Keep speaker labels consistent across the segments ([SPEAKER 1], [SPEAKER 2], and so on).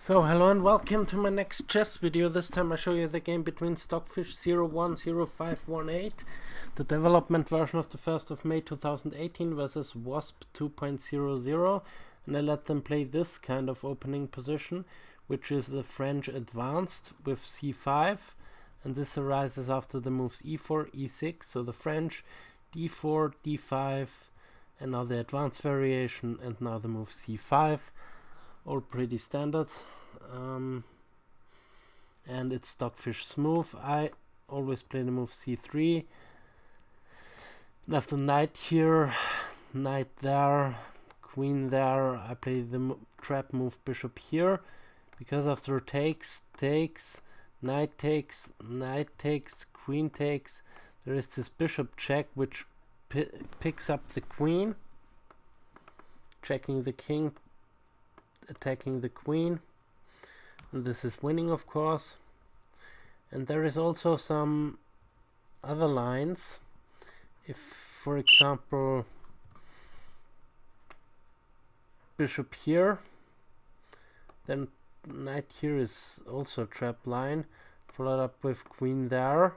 [SPEAKER 1] So hello and welcome to my next chess video. This time I show you the game between Stockfish 010518, the development version of the 1st of May 2018 versus Wasp 2.00, and I let them play this kind of opening position, which is the French advanced with c5, and this arises after the moves e4, e6, so the French d4, d5, and now the advanced variation, and now the move c5. All pretty standard, and it's Stockfish smooth. I always play the move c3, and after knight here, knight there, queen there, I play the trap move bishop here, because after takes, knight takes, queen takes, there is this bishop check which picks up the queen, checking the king, attacking the queen, and this is winning, of course. And there is also some other lines. If, for example, bishop here, then knight here is also a trap line, followed up with queen there,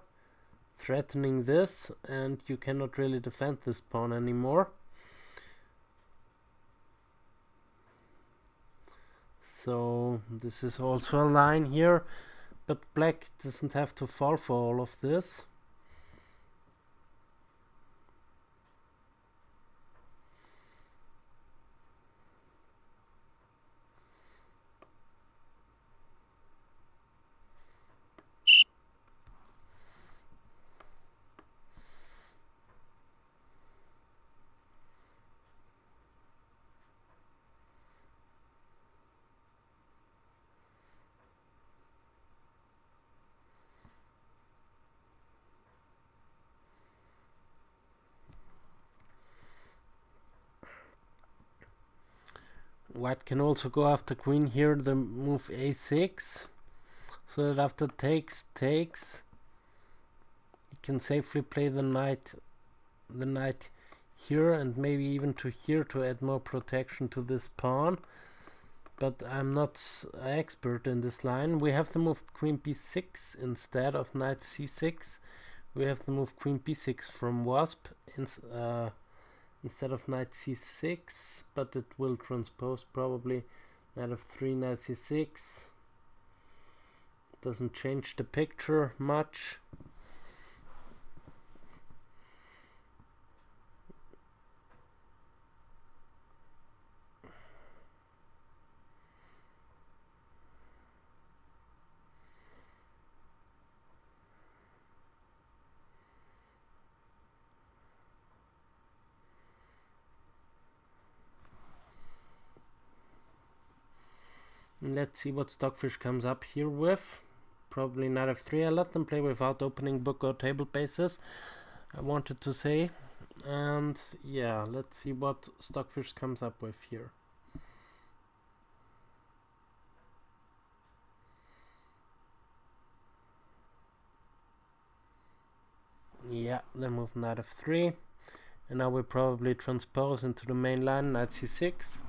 [SPEAKER 1] threatening this, and you cannot really defend this pawn anymore. So this is also a line here, but black doesn't have to fall for all of this. White can also go after queen here, the move a6, so that after takes, you can safely play the knight here, and maybe even to here to add more protection to this pawn. But I'm not an expert in this line. We have the move queen b6 instead of knight c6. We have the move queen b6 from Wasp instead of knight c6, but it will transpose probably knight f3, knight c6. Doesn't change the picture much. Let's see what Stockfish comes up here with. Probably knight f3. I let them play without opening book or table bases, I wanted to say. And yeah, let's see what Stockfish comes up with here. Yeah, they move knight f3. And now we probably transpose into the main line, knight c6.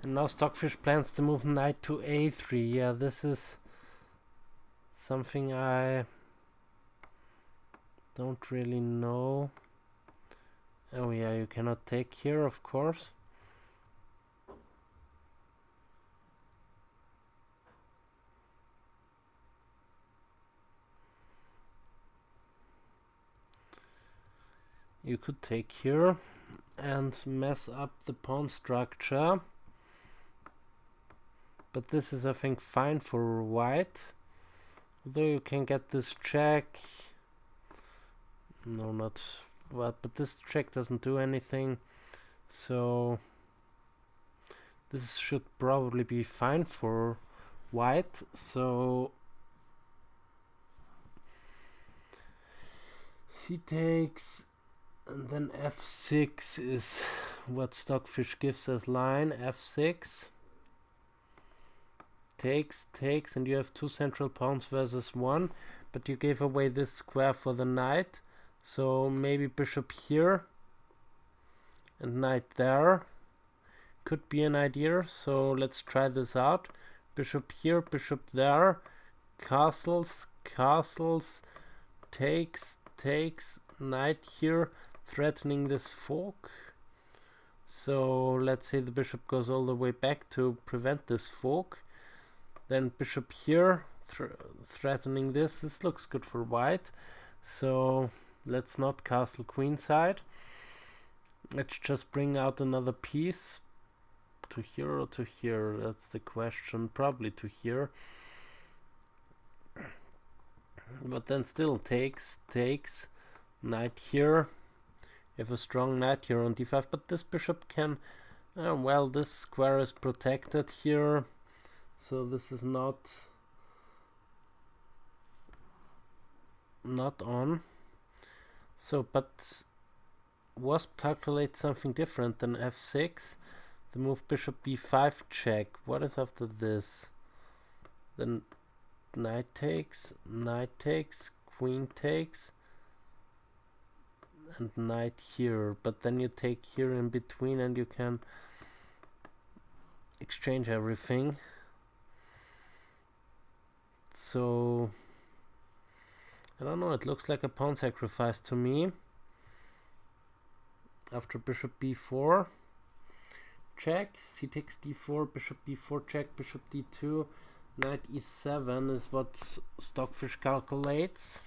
[SPEAKER 1] And now Stockfish plans to move knight to a3. Yeah, this is something I don't really know. Oh yeah, you cannot take here, of course. You could take here and mess up the pawn structure, but this is, I think, fine for white. Although you can get this check. No, not well, but this check doesn't do anything, so this should probably be fine for white. So c takes, and then f6 is what Stockfish gives as line. f6 takes, and you have two central pawns versus one, but you gave away this square for the knight, so maybe bishop here and knight there could be an idea. So let's try this out. Bishop here, bishop there, castles, takes, knight here, threatening this fork. So let's say the bishop goes all the way back to prevent this fork. Then bishop here, threatening this. This looks good for white. So let's not castle queenside. Let's just bring out another piece. To here or to here? That's the question. Probably to here. But then still takes, knight here. You have a strong knight here on d5, but this bishop can... well, this square is protected here. So this is not on. So, but Wasp calculates something different than f6. The move bishop b5 check. What is after this? Then knight takes, queen takes, and knight here. But then you take here in between and you can exchange everything. So I don't know, it looks like a pawn sacrifice to me. After bishop b4 check, c takes d4, bishop b4 check, bishop d2, knight e7 is what Stockfish calculates.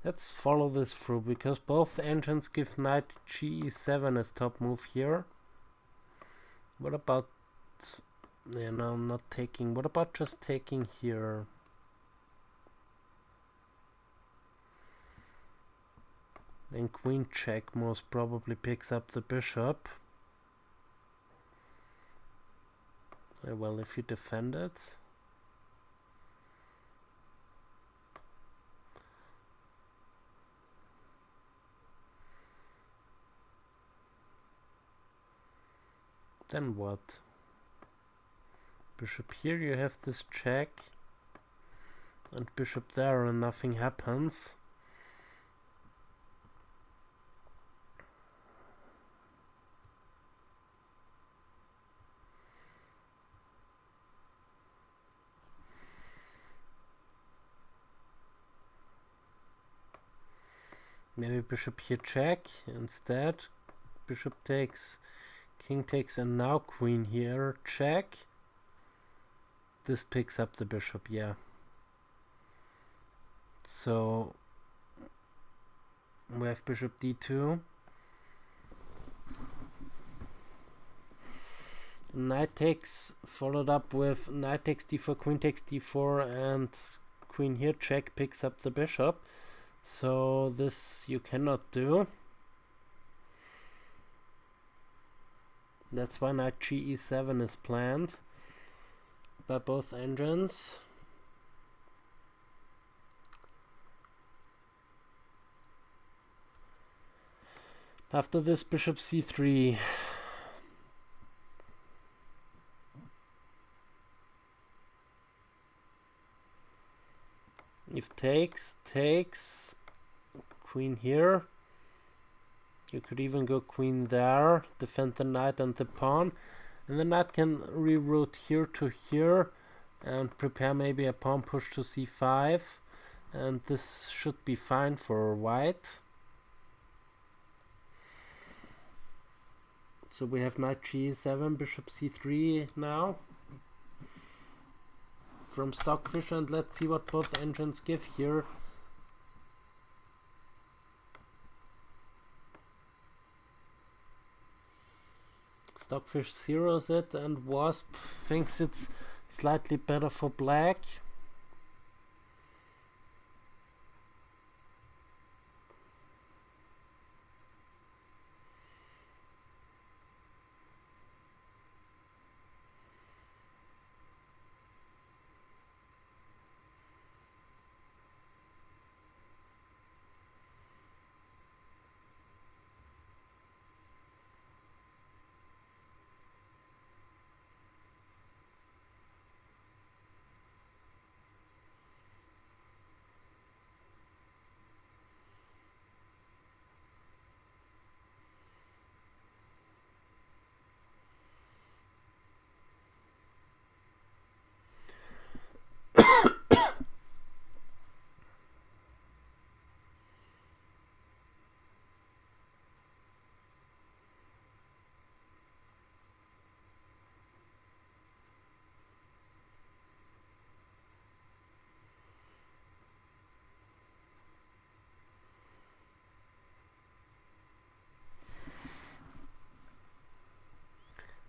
[SPEAKER 1] Let's follow this through, because both engines give knight g7 as top move here. What about, yeah, no, not taking. What about just taking here? Then queen check most probably picks up the bishop. Well, if you defend it. Then what? Bishop here, you have this check, and bishop there, and nothing happens. Maybe bishop here check instead. Bishop takes, king takes, and now queen here check. This picks up the bishop, yeah. So we have bishop d2. Knight takes, followed up with knight takes d4, queen takes d4, and queen here check picks up the bishop. So this you cannot do. That's why knight GE7 is planned by both engines. After this, bishop c3. If takes, queen here. You could even go queen there, defend the knight and the pawn. And the knight can reroute here to here and prepare maybe a pawn push to c5. And this should be fine for white. So we have knight g7, bishop c3 now from Stockfish, and let's see what both engines give here. Stockfish zeroes it and Wasp thinks it's slightly better for black.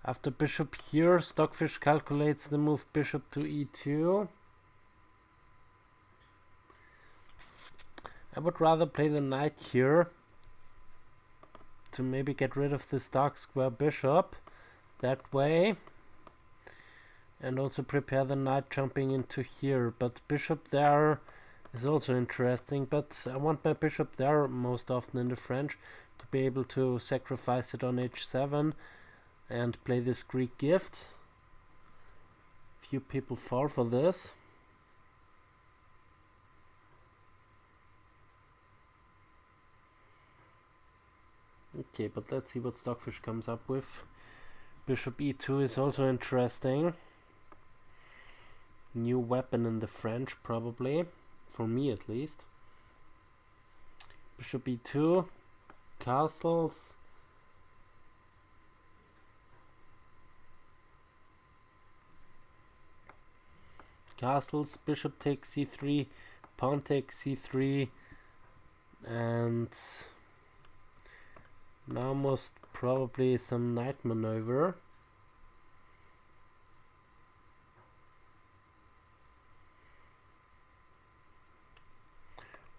[SPEAKER 1] After bishop here, Stockfish calculates the move bishop to e2. I would rather play the knight here to maybe get rid of this dark square bishop that way, and also prepare the knight jumping into here. But bishop there is also interesting, but I want my bishop there most often in the French to be able to sacrifice it on h7 and play this Greek gift. Few people fall for this. Okay, but let's see what Stockfish comes up with. Bishop e2 is also interesting. New weapon in the French, probably. For me at least. Bishop e2. Castles. Castles, bishop takes c3, pawn takes c3, and now most probably some knight maneuver.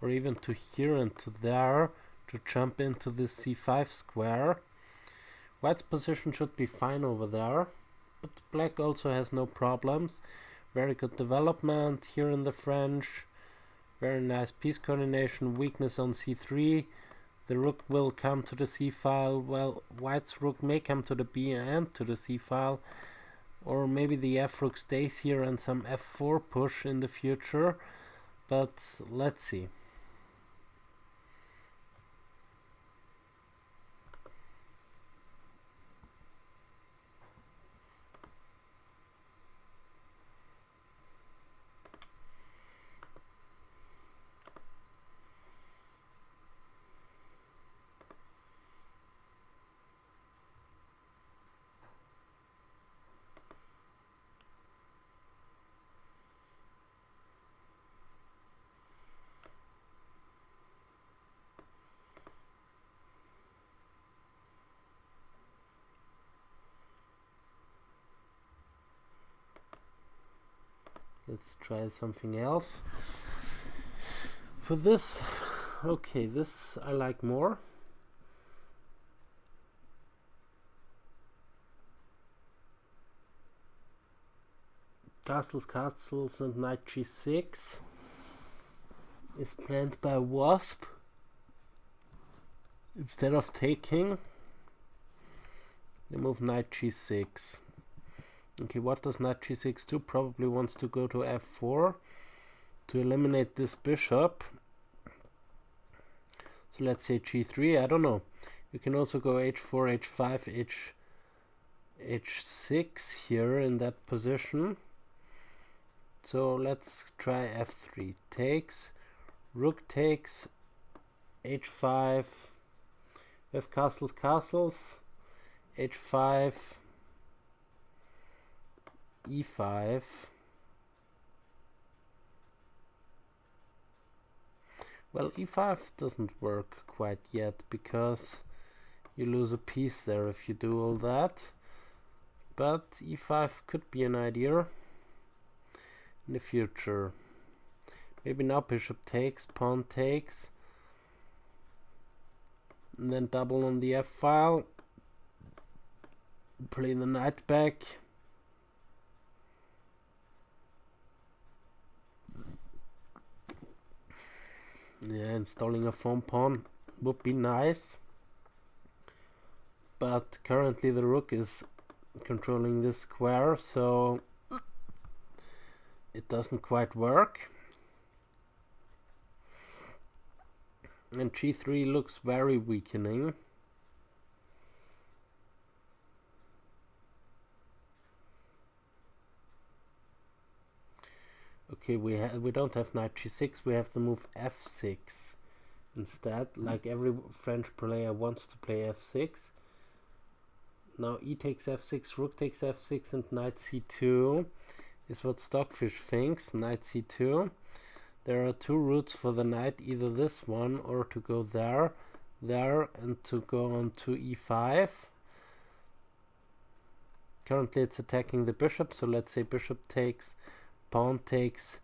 [SPEAKER 1] Or even to here and to there to jump into this c5 square. White's position should be fine over there, but black also has no problems. Very good development here in the French. Very nice piece coordination. Weakness on c3. The rook will come to the c file. Well, white's rook may come to the b and to the c file. Or maybe the f rook stays here and some f4 push in the future. But let's see. Let's try something else. For this, okay, this I like more. castles, and knight g6 is planned by Wasp. Instead of taking, they move knight g6. Okay, what does knight g6 do? Probably wants to go to f4 to eliminate this bishop. So let's say g3, I don't know. You can also go h4, h5, h6 here in that position. So let's try f3. Takes, rook takes, h5. We have castles, h5, e5. Well, e5 doesn't work quite yet because you lose a piece there if you do all that. But e5 could be an idea in the future. Maybe now bishop takes, pawn takes, and then double on the f-file, play the knight back. Yeah, installing a phone pawn would be nice, but currently the rook is controlling this square, so it doesn't quite work. And g3 looks very weakening. Okay, we don't have knight g6, we have to move f6 instead, like every French player wants to play f6. Now e takes f6, rook takes f6, and knight c2 is what Stockfish thinks. Knight c2. There are two routes for the knight, either this one or to go there, and to go on to e5. Currently it's attacking the bishop, so let's say bishop takes, pawn takes,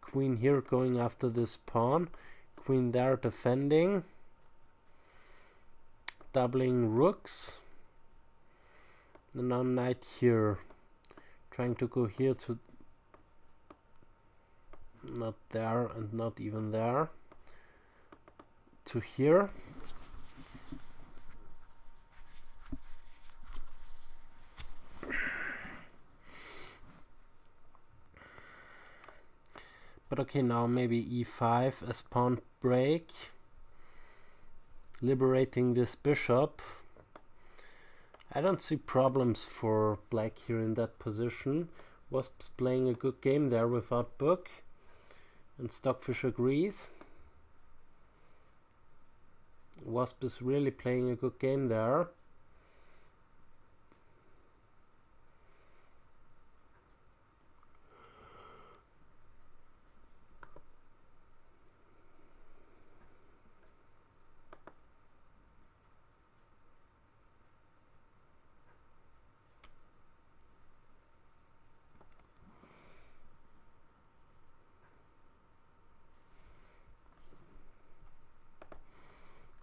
[SPEAKER 1] queen here going after this pawn, queen there defending, doubling rooks, and now knight here, trying to go here to not there and not even there, to here. But okay, now maybe e5 as pawn break, liberating this bishop. I don't see problems for black here in that position. Wasp's playing a good game there without book, and Stockfish agrees. Wasp is really playing a good game there.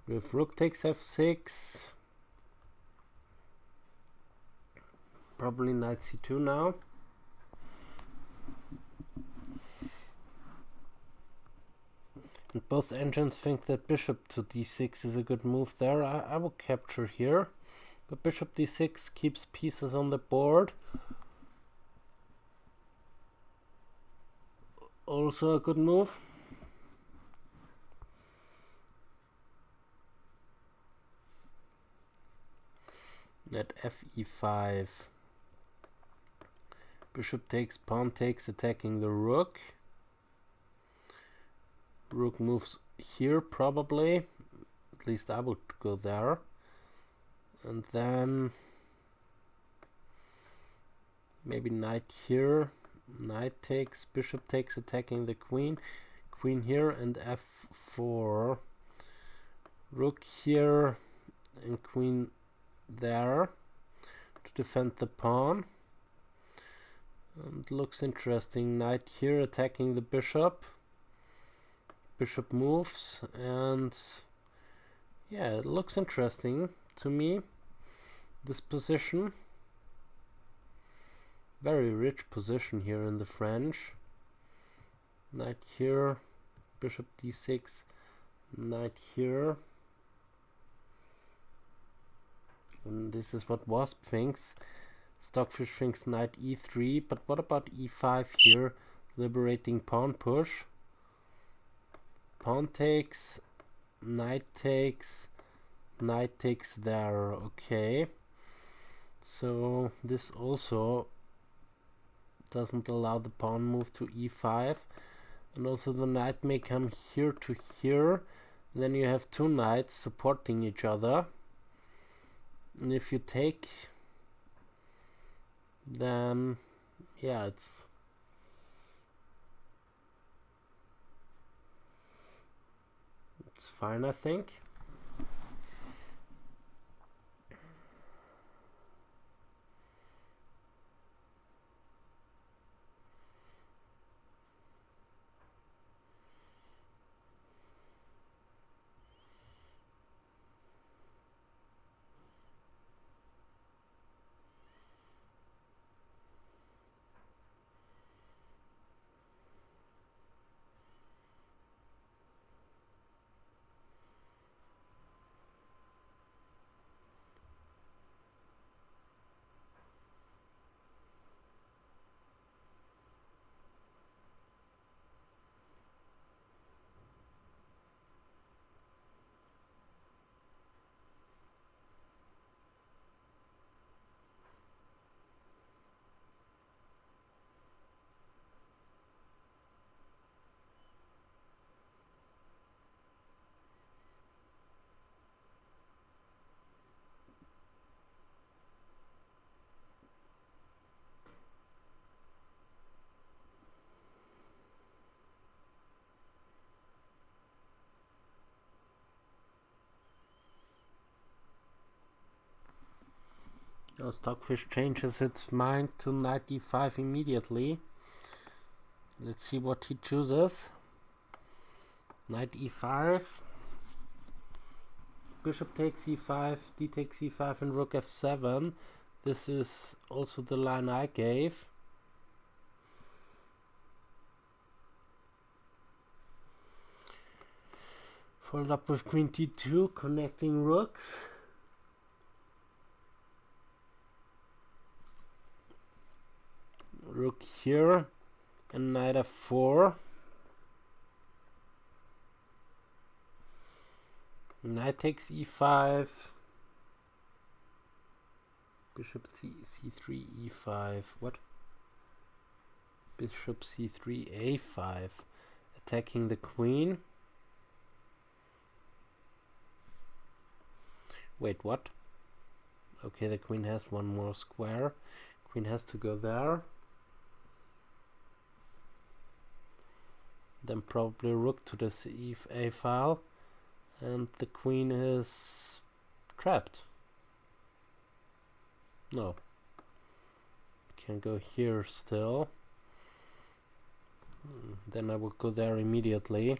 [SPEAKER 1] If rook takes f6, probably knight c2 now. And both engines think that bishop to d6 is a good move there. I will capture here, but bishop d6 keeps pieces on the board. Also a good move. At fe5, bishop takes, pawn takes, attacking the rook. Rook moves here probably, at least I would go there, and then maybe knight here, knight takes, bishop takes, attacking the queen, queen here, and f4, rook here, and queen there to defend the pawn. And looks interesting. Knight here attacking the bishop. Bishop moves, and yeah, it looks interesting to me, this position. Very rich position here in the French. Knight here, bishop d6, knight here. And this is what Wasp thinks. Stockfish thinks knight e3, but what about e5 here? Liberating pawn push. Pawn takes, knight takes there. Okay. So this also doesn't allow the pawn move to e5. And also the knight may come here to here. Then you have two knights supporting each other. And if you take, then yeah, it's fine, I think. Now Stockfish changes its mind to knight d5 immediately. Let's see what he chooses. Knight e5, bishop takes e5, d takes e5, and rook f7. This is also the line I gave. Followed up with queen t2, connecting rooks. Rook here, and knight f4. Knight takes e5. Bishop c3 e5. What? Bishop c3 a5. Attacking the queen. Wait, what? Okay, the queen has one more square. Queen has to go there. Then probably rook to this a file, and the queen is trapped. No, can go here still. Then I will go there immediately.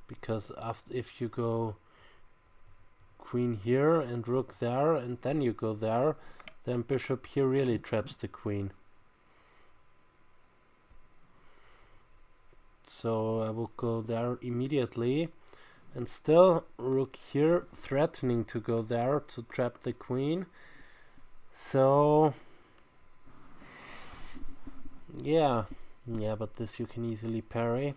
[SPEAKER 1] Because if you go queen here and rook there and then you go there, then bishop here really traps the queen. So I will go there immediately, and still rook here threatening to go there to trap the queen. So yeah, but this you can easily parry.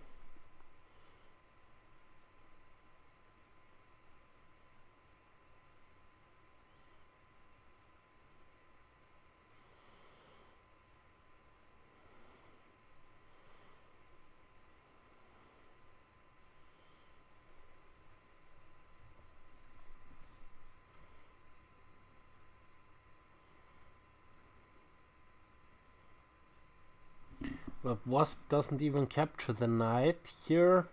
[SPEAKER 1] But Wasp doesn't even capture the knight here.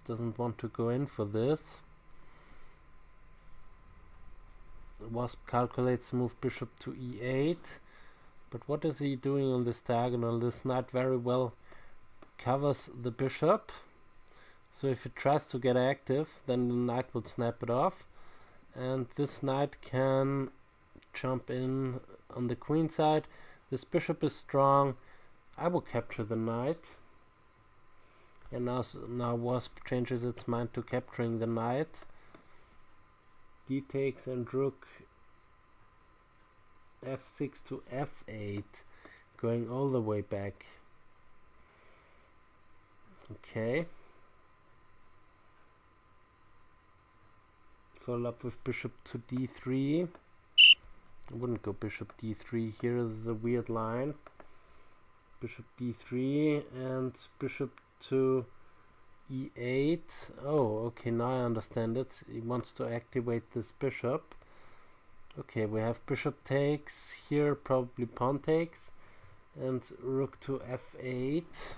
[SPEAKER 1] Doesn't want to go in for this. Wasp calculates move bishop to e8. But what is he doing on this diagonal? This knight very well covers the bishop. So if it tries to get active, then the knight would snap it off. and this knight can jump in on the queen side. This bishop is strong. I will capture the knight. And now Wasp changes its mind to capturing the knight. D takes and rook f6 to f8, going all the way back. Okay. Follow up with bishop to d3. I wouldn't go bishop d3 here. This is a weird line. Bishop d3 and bishop to e8. Oh, okay, now I understand it. He wants to activate this bishop. Okay, we have bishop takes here, probably pawn takes, and rook to f8.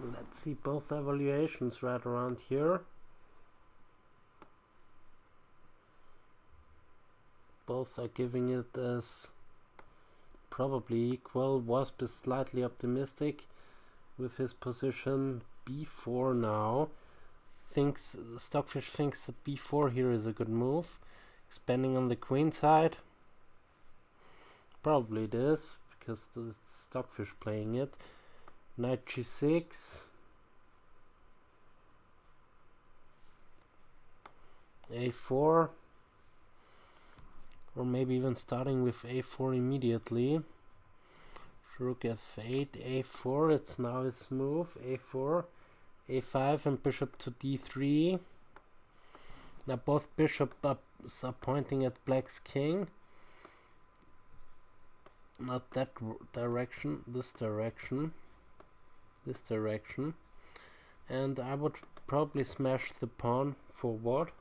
[SPEAKER 1] Let's see both evaluations right around here. Both are giving it as probably equal. Wasp is slightly optimistic with his position b4 now. Stockfish thinks that b4 here is a good move. Expanding on the queen side. Probably it is, because it's Stockfish playing it. Knight g6. a4. Or maybe even starting with a4 immediately. Rook f8, a4, it's now his move. a4, a5 and bishop to d3. Now both bishops are pointing at black's king. Not that direction, this direction. This direction. And I would probably smash the pawn forward.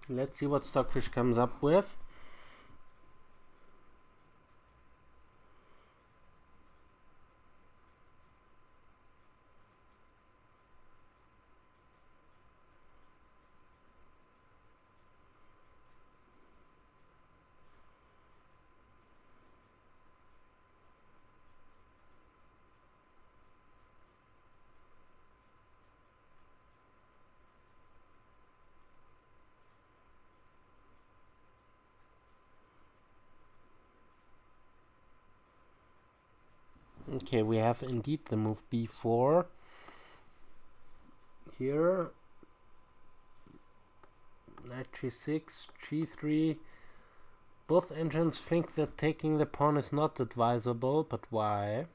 [SPEAKER 1] Let's see what Stockfish comes up with. Okay, we have indeed the move b4 here. Knight g6, g3. Both engines think that taking the pawn is not advisable, but why?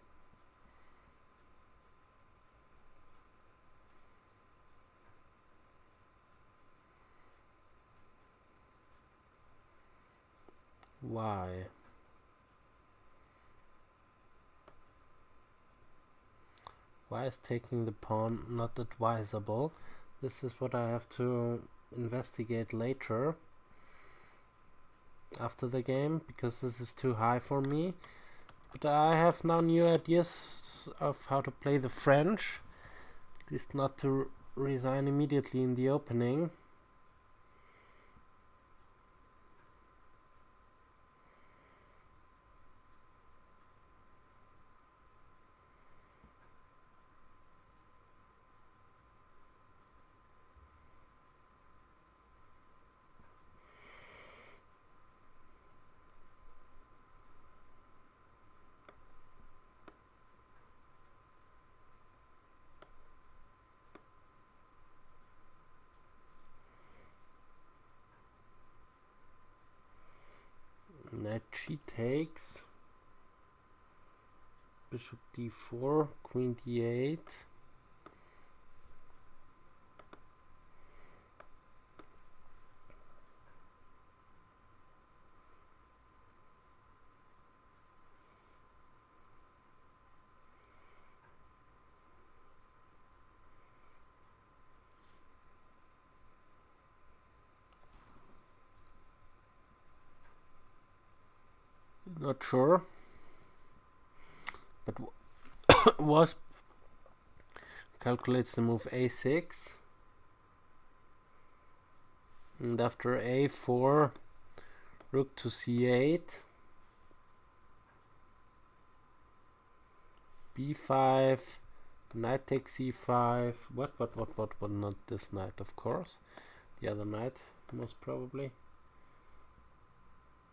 [SPEAKER 1] Why? Why is taking the pawn not advisable? This is what I have to investigate later after the game, because this is too high for me. But I have now new ideas of how to play the French, at least not to resign immediately in the opening. Knight g takes, bishop d4, queen d8. Not sure, but Wasp calculates the move a6, and after a4, rook to c8, b5, knight takes c5. What? Not this knight, of course. The other knight, most probably.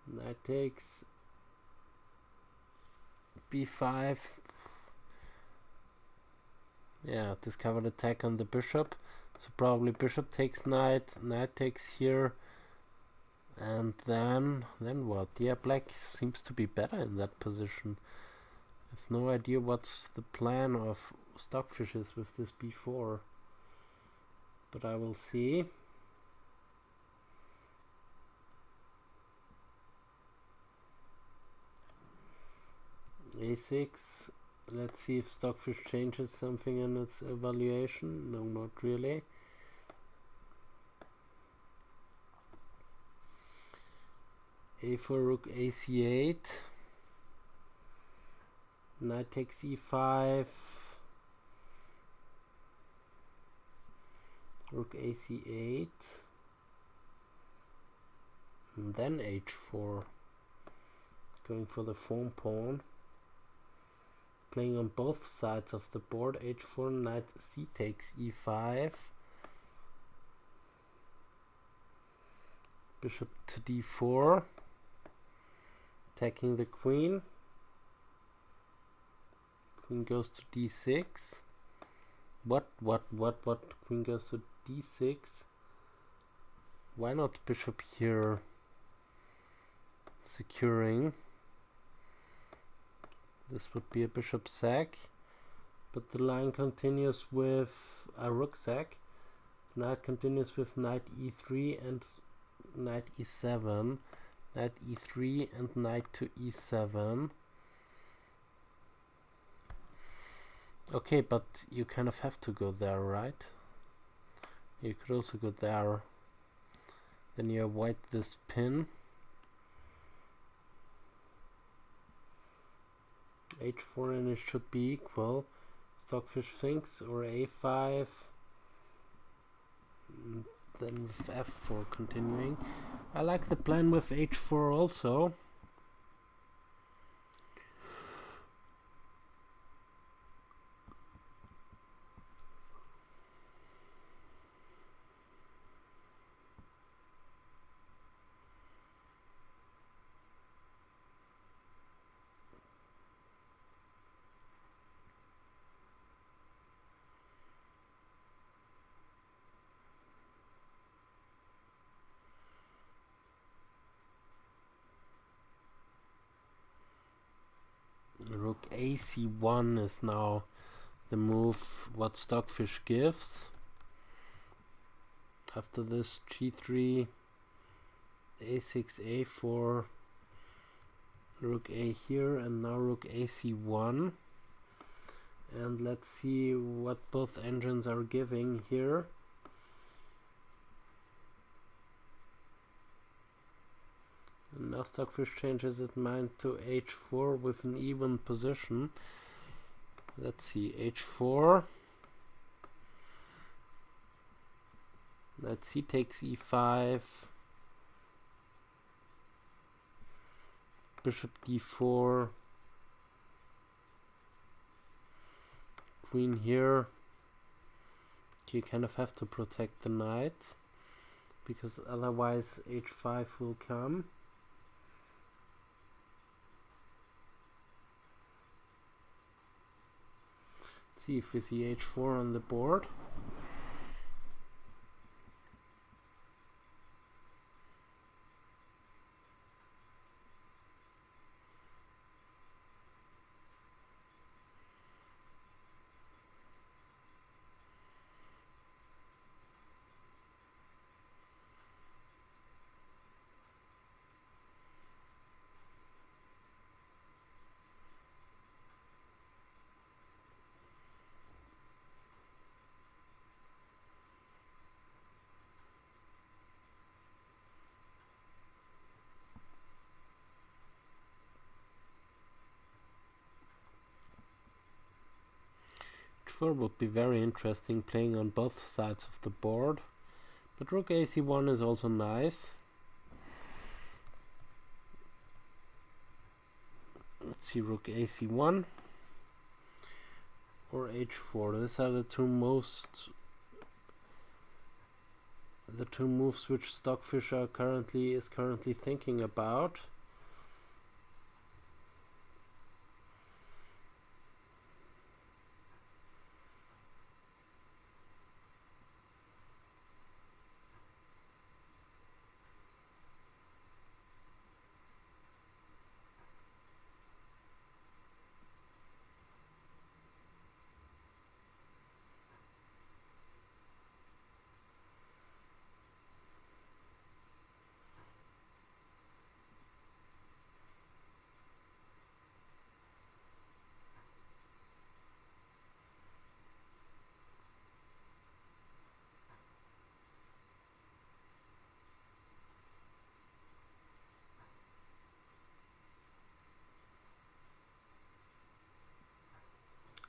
[SPEAKER 1] Knight takes b5. Yeah, discovered attack on the bishop. So probably bishop takes knight, knight takes here, and then what? Yeah, black seems to be better in that position. I have no idea what's the plan of Stockfishes with this b4, but I will see. a6. Let's see if Stockfish changes something in its evaluation. No, not really. a4, rook ac8, knight takes e5, rook ac8, and then h4, going for the form pawn, playing on both sides of the board. h4, knight c takes e5, bishop to d4, attacking the queen. Queen goes to d6. What? Queen goes to d6. Why not bishop here? Securing. This would be a bishop sack, but the line continues with a rook sack. Knight continues with knight e3 and knight e7, knight e3 and knight to e7. Okay, but you kind of have to go there, right? You could also go there. Then you avoid this pin. h4 and it should be equal. Stockfish thinks, or a5. Then with f4 continuing. I like the plan with h4 also. Rook AC1 is now the move what Stockfish gives. After this, G3, A6, A4, Rook A here, and now Rook AC1. And let's see what both engines are giving here. And now Stockfish changes its mind to H4 with an even position. Let's see, H4. Let's see, takes E5. Bishop D4. Queen here. You kind of have to protect the knight, because otherwise H5 will come. See if we see H4 on the board. H4 would be very interesting, playing on both sides of the board, but Rook AC1 is also nice. Let's see, Rook AC1 or H4. These are the two moves which Stockfish is currently thinking about.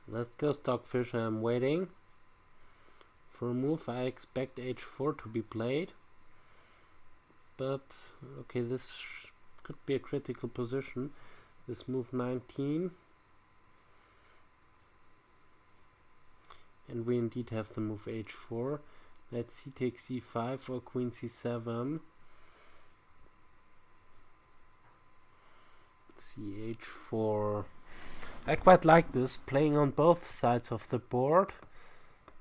[SPEAKER 1] Let's go Stockfish. I'm waiting for a move. I expect H4 to be played, but okay, this could be a critical position. This move 19, and we indeed have the move H4. Let's see, take C5 or Queen C7. H4. I quite like this, playing on both sides of the board.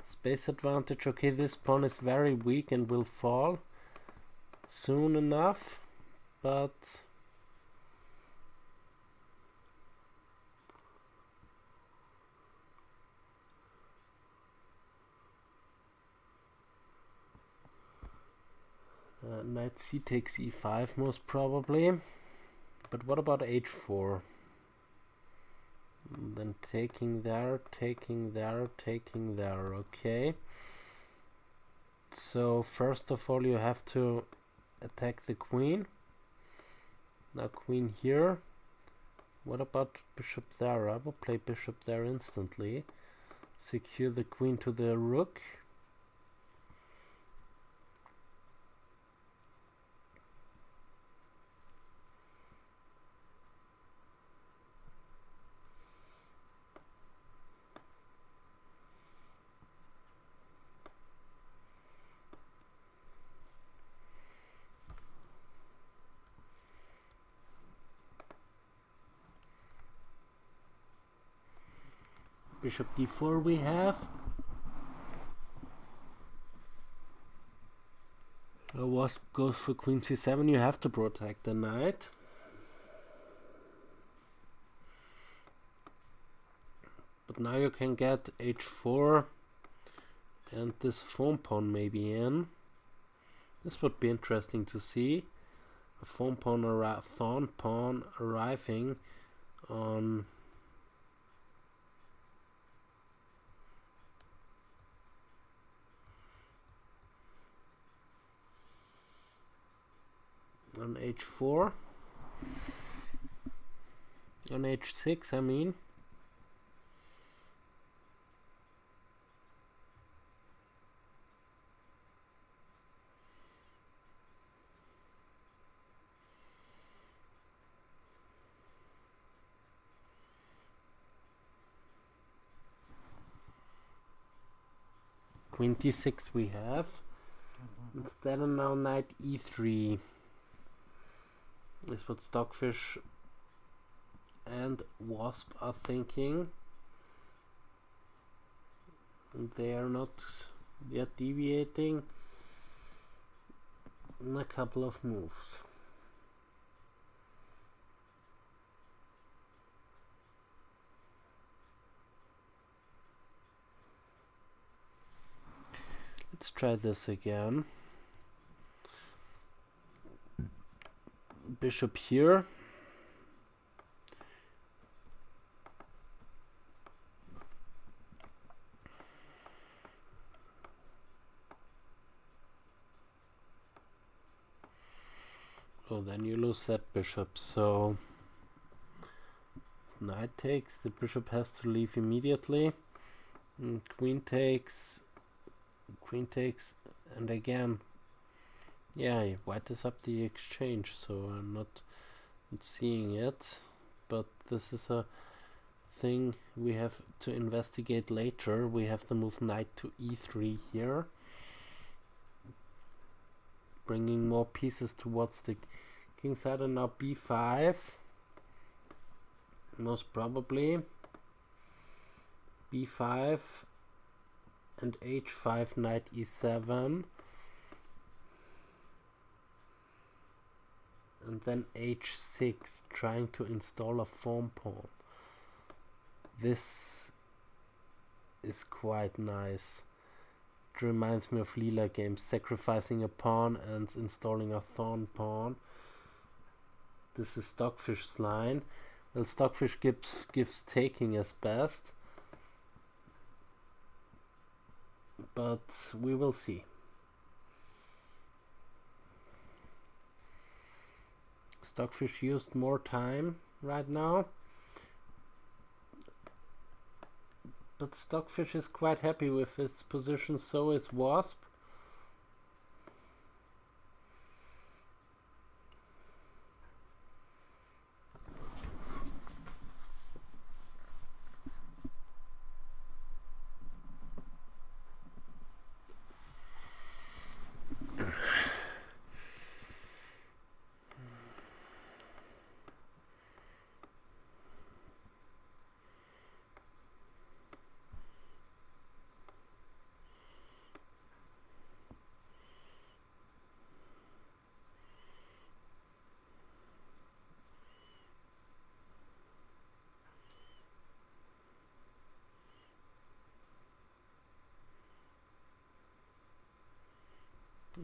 [SPEAKER 1] Space advantage. Okay, this pawn is very weak and will fall soon enough, but knight c takes e5 most probably. But what about h4? Then taking there, taking there, taking there. Okay. So first of all you have to attack the queen. Now queen here. What about bishop there? I will play bishop there instantly. Secure the queen to the rook. Bishop d4 we have. Wasp goes for queen c7. You have to protect the knight. But now you can get h4 and this phone pawn maybe in. This would be interesting to see. A phone pawn pawn pawn arriving on h4, on h6 I mean. Queen d6 we have. Instead of now knight e3 is what Stockfish and Wasp are thinking. They are not yet deviating in a couple of moves. Let's try this again. Bishop here. Oh, then you lose that bishop. So knight takes, the bishop has to leave immediately. And queen takes, and again, yeah, white is up the exchange, so I'm not seeing it, but this is a thing we have to investigate later. We have the move knight to e3 here, bringing more pieces towards the king side, and now b5, most probably b5 and h5, knight e7, and then h6, trying to install a phone pawn. This is quite nice. It reminds me of Leela games, sacrificing a pawn and installing a thorn pawn. This is Stockfish's line. Well, Stockfish gives taking as best, but we will see. Stockfish used more time right now, but Stockfish is quite happy with his position, so is Wasp.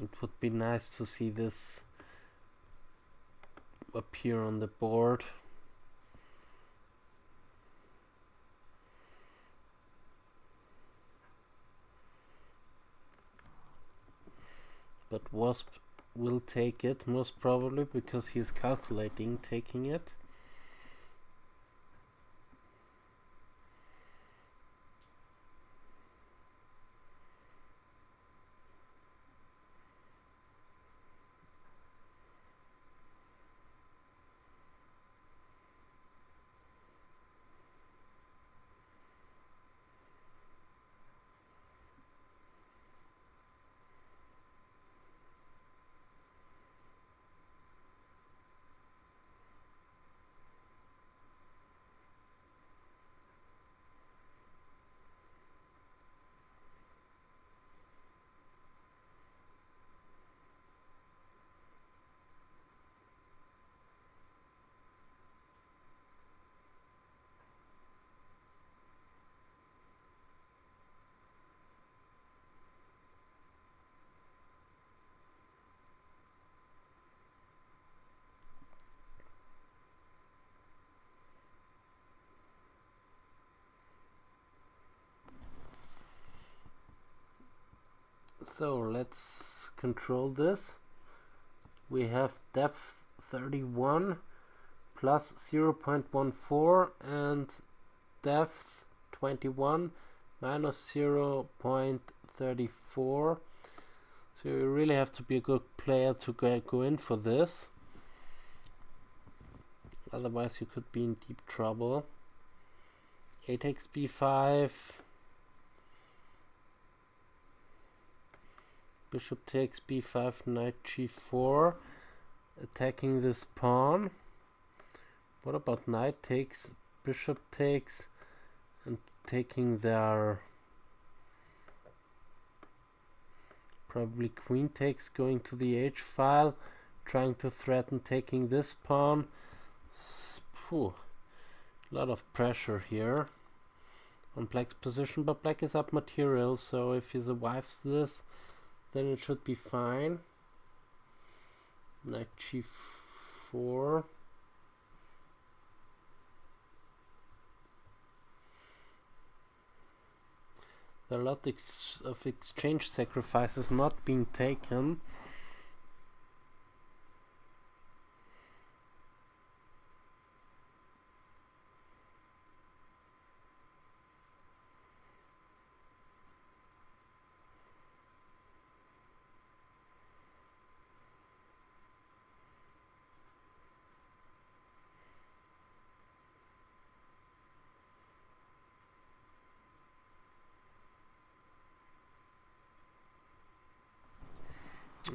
[SPEAKER 1] It would be nice to see this appear on the board. But Wasp will take it, most probably, because he's calculating taking it. So let's control this. We have depth 31 plus 0.14 and depth 21 minus 0.34. So you really have to be a good player to go in for this. Otherwise you could be in deep trouble. A takes b5. Bishop takes b5, knight g4. Attacking this pawn. What about knight takes, bishop takes, and taking their... Probably queen takes, going to the h-file, trying to threaten taking this pawn. Phew. A lot of pressure here on black's position, but black is up material, so if he survives this, then it should be fine. Knight g4. There are a lot of exchange sacrifices not being taken.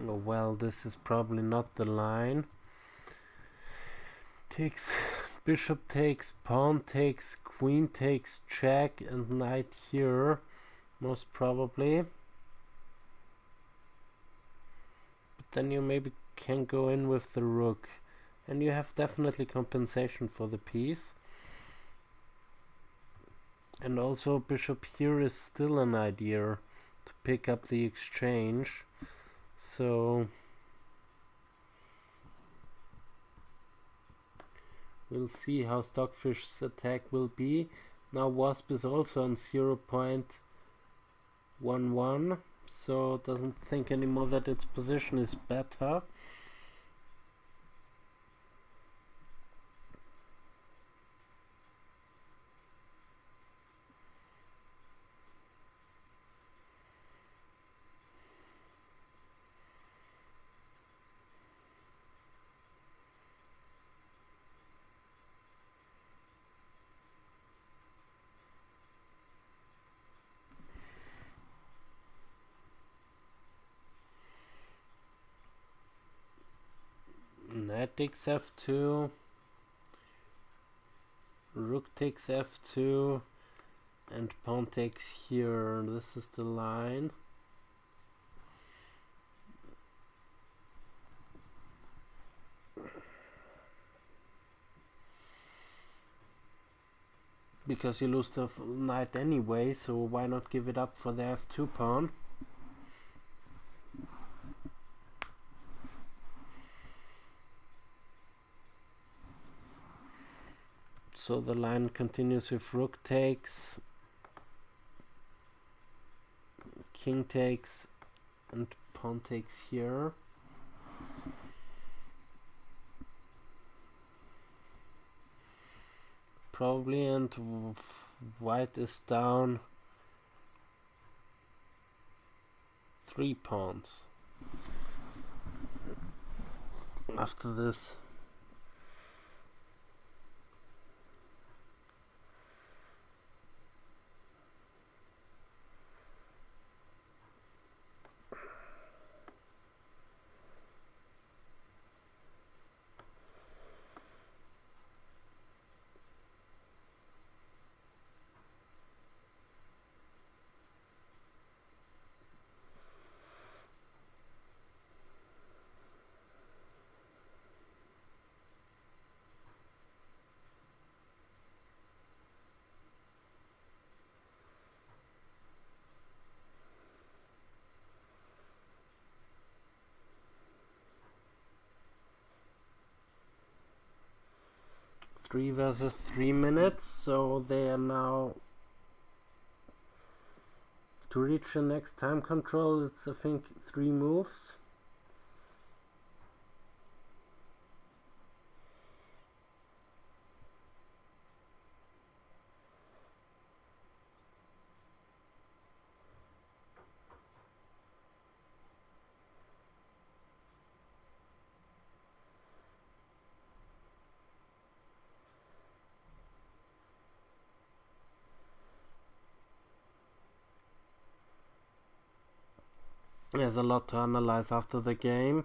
[SPEAKER 1] Oh, well, this is probably not the line. Takes, bishop takes, pawn takes, queen takes, check, and knight here, most probably. But then you maybe can go in with the rook, and you have definitely compensation for the piece. And also bishop here is still an idea to pick up the exchange. So we'll see how Stockfish's attack will be. Now Wasp is also on 0.11, so doesn't think anymore that its position is better. Knight takes f2, rook takes f2, and pawn takes here. This is the line. Because you lose the knight anyway, so why not give it up for the f2 pawn? So the line continues with rook takes, king takes, and pawn takes here. Probably, and white is down 3 pawns after this. Three versus 3 minutes, so they are now To reach the next time control, it's I think 3 moves. There's a lot to analyze after the game,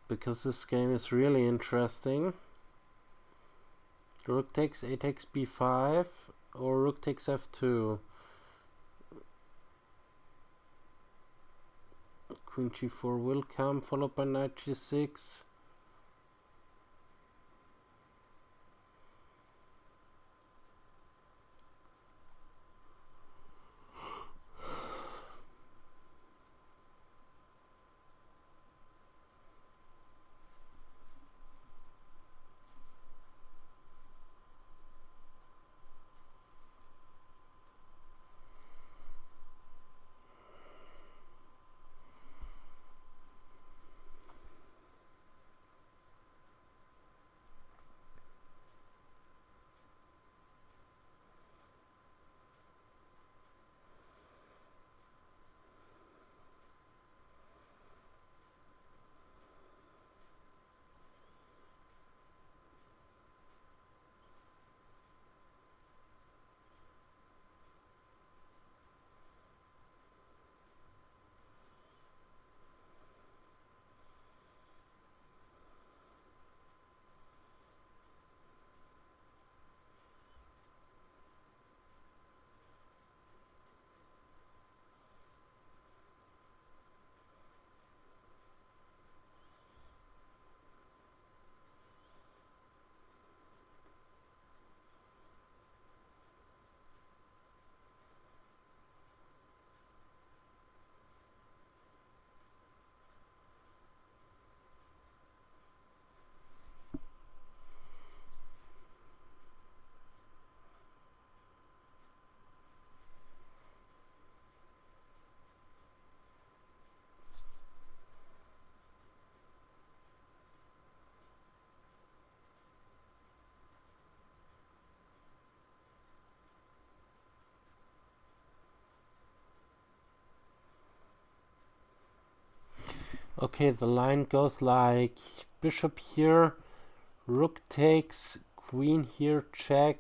[SPEAKER 1] because this game is really interesting. Rook takes a takes b5, or rook takes f2. Queen g4 will come, followed by knight g6. Okay, the line goes like bishop here, rook takes, queen here, check,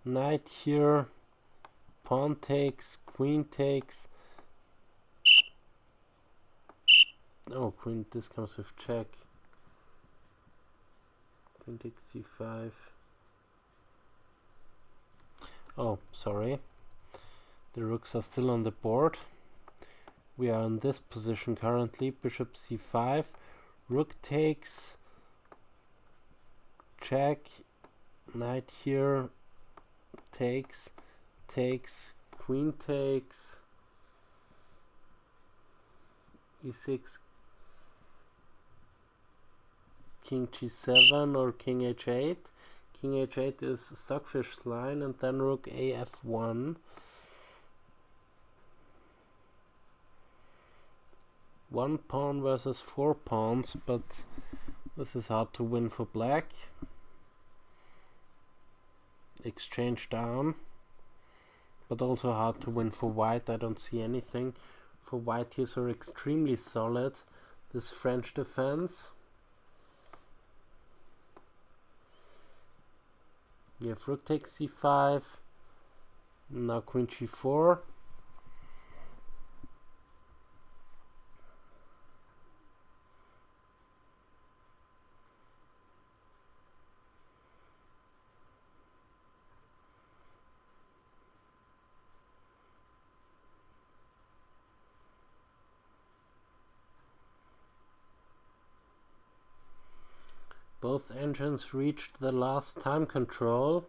[SPEAKER 1] knight here, pawn takes, queen takes. Oh, queen, this comes with check. Queen takes c5. Oh, sorry. The rooks are still on the board. We are in this position currently. Bishop c5, rook takes, check, knight here, takes, queen takes, e6, king g7 or king h8. King h8 is Stockfish line, and then rook a f1. One pawn versus 4 pawns, but this is hard to win for black. Exchange down, but also hard to win for white. I don't see anything for white here, so extremely solid, this French defense. You have rook takes c5, now queen g4. Both engines reached the last time control.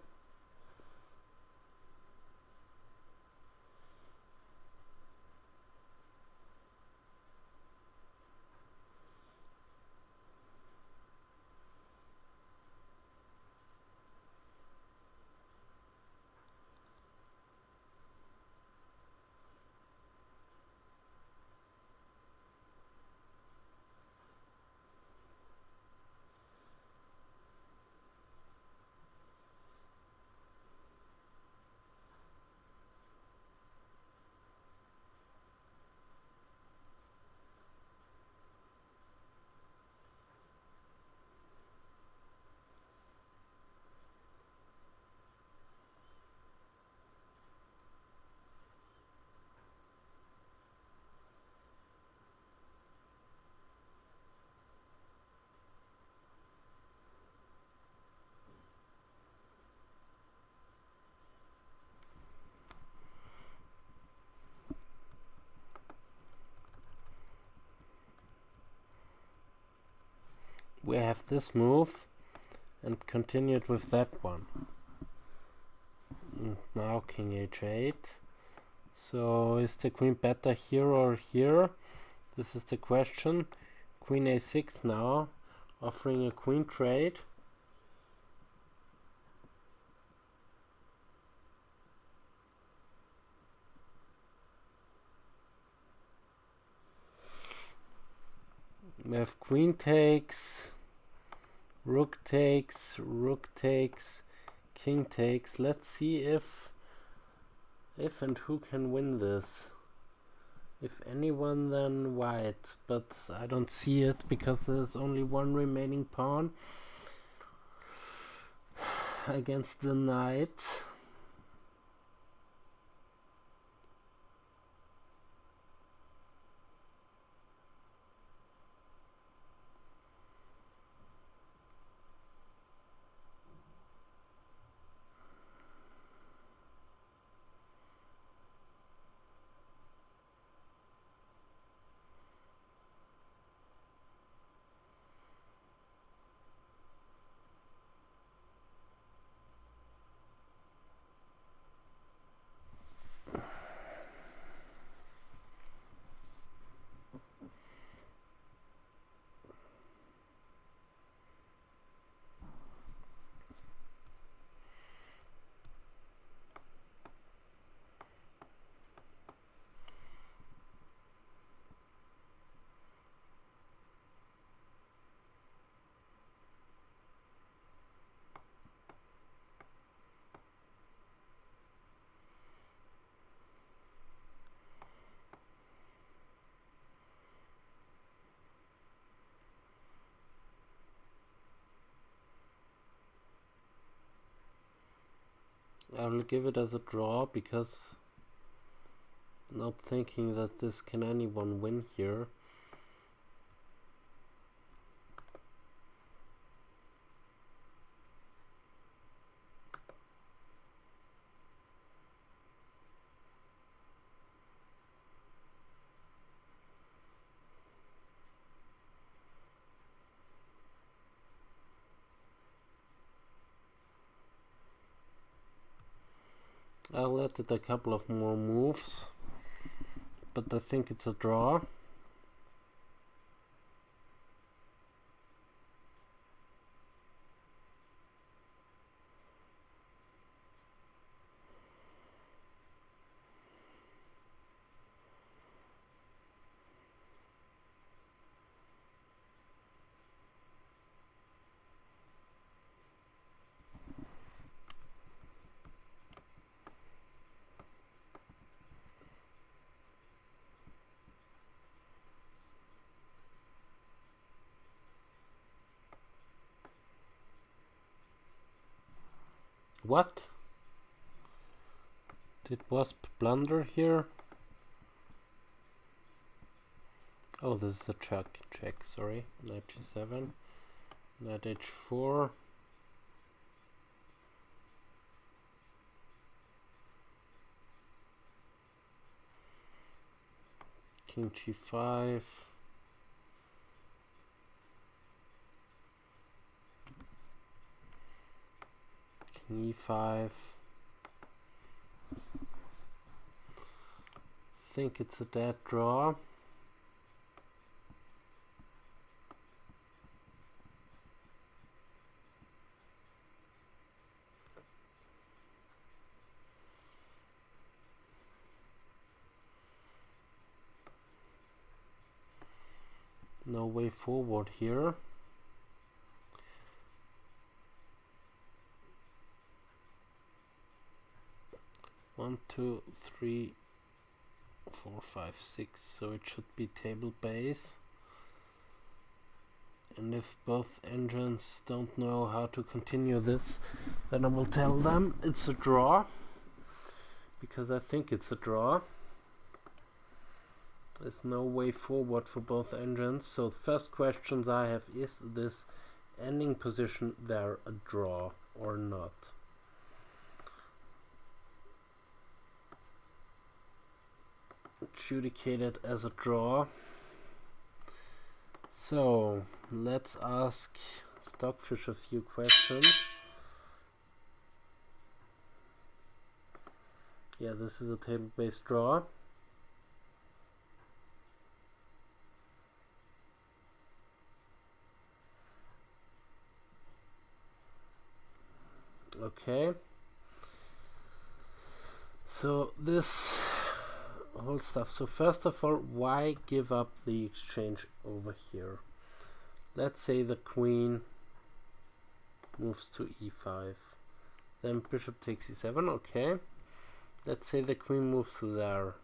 [SPEAKER 1] this move and continued with that one. And now king h8. So is the queen better here or here? This is the question. Queen a6 now, offering a queen trade. We have queen takes, rook takes, king takes. Let's see if and who can win this. If anyone, then white, but I don't see it because there's only one remaining pawn against the knight. I will give it as a draw because not thinking that this can anyone win here. I'll let it a couple of more moves, but I think it's a draw. What? Did Wasp blunder here? Oh, this is a check, sorry. Knight g7, knight h4. King g5. King e5. Think it's a dead draw. No way forward here. One, two, three, 4, 5, 6, so it should be table base. And if both engines don't know how to continue this, then I will tell them it's a draw, because I think it's a draw. There's no way forward for both engines. So the first questions I have, is this ending position there a draw or not? Adjudicated as a draw. So let's ask Stockfish a few questions. Yeah, this is a table-based draw. Okay. So this whole stuff. So first of all, why give up the exchange over here? Let's say the queen moves to e5. Then bishop takes e7. Okay. Let's say the queen moves there.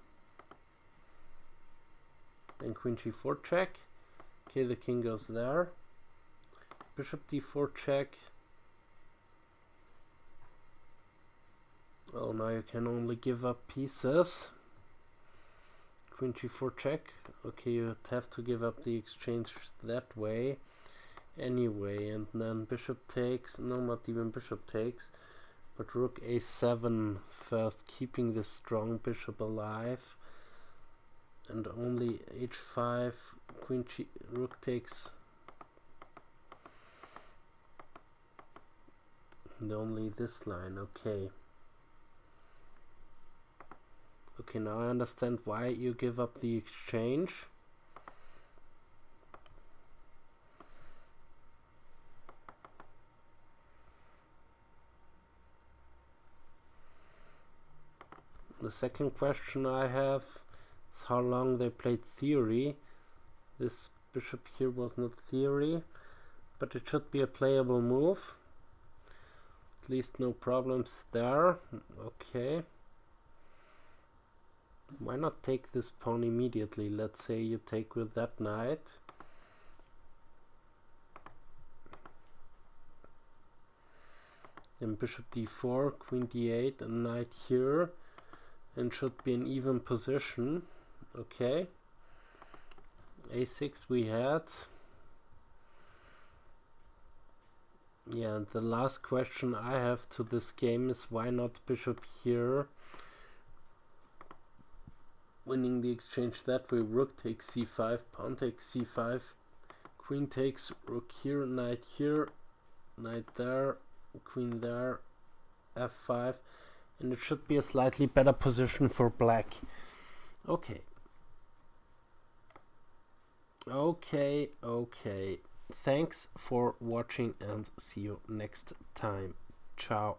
[SPEAKER 1] Then queen g4 check. Okay, the king goes there. Bishop d4 check. Oh, now you can only give up pieces. Queen g4 check. Okay, you have to give up the exchange that way anyway. And then bishop takes. No, not even bishop takes. But rook a7 first, keeping this strong bishop alive. And only h5. Queen g, rook takes. And only this line. Okay. Okay, now I understand why you give up the exchange. The second question I have is how long they played theory. This bishop here was not theory, but it should be a playable move. At least no problems there. Okay. Why not take this pawn immediately? Let's say you take with that knight. Then bishop d4, queen d8, and knight here. And should be an even position. Okay. a6 we had. Yeah, and the last question I have to this game is why not bishop here? Winning the exchange that way. Rook takes c5, pawn takes c5, queen takes, rook here, knight there, queen there, f5, and it should be a slightly better position for black. Okay. Okay. Thanks for watching and see you next time. Ciao.